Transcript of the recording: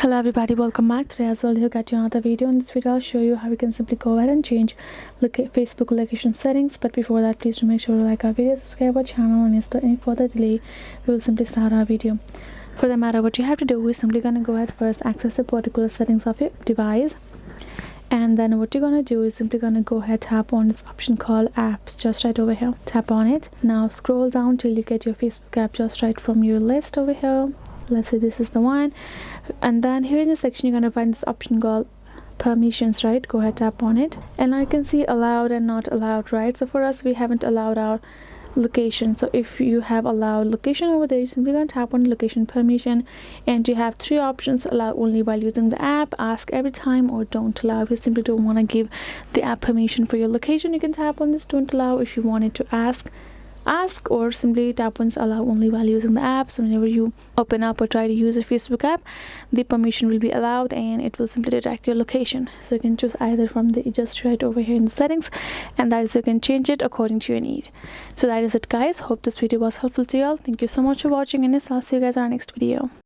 Hello everybody, welcome back. Today as well, here got you another video. In this video I'll show you how you can simply go ahead and change Facebook location settings. But before that, please do make sure to like our video, subscribe our channel, and without any further delay we will simply start our video. For the matter, what you have to do is simply gonna go ahead first, access the particular settings of your device, and then what you're gonna do is simply gonna go ahead, tap on this option called apps just right over here. Tap on it. Now scroll down till you get your Facebook app just right from your list over here. Let's say this is the one, and then here in the section you're going to find this option called permissions, right? Go ahead, tap on it, and now you can see allowed and not allowed, right? So for us, we haven't allowed our location. So if you have allowed location over there, you're simply going to tap on location permission, and you have three options: allow only while using the app, ask every time, or don't allow. If you simply don't want to give the app permission for your location, you can tap on this don't allow. If you wanted to ask, or simply tap on allow only while using the app. So whenever you open up or try to use a Facebook app, the permission will be allowed and it will simply detect your location. So you can choose either from the just right over here in the settings, and that is you can change it according to your need. So that is it, guys. Hope this video was helpful to you all. Thank you so much for watching, and I'll see you guys in our next video.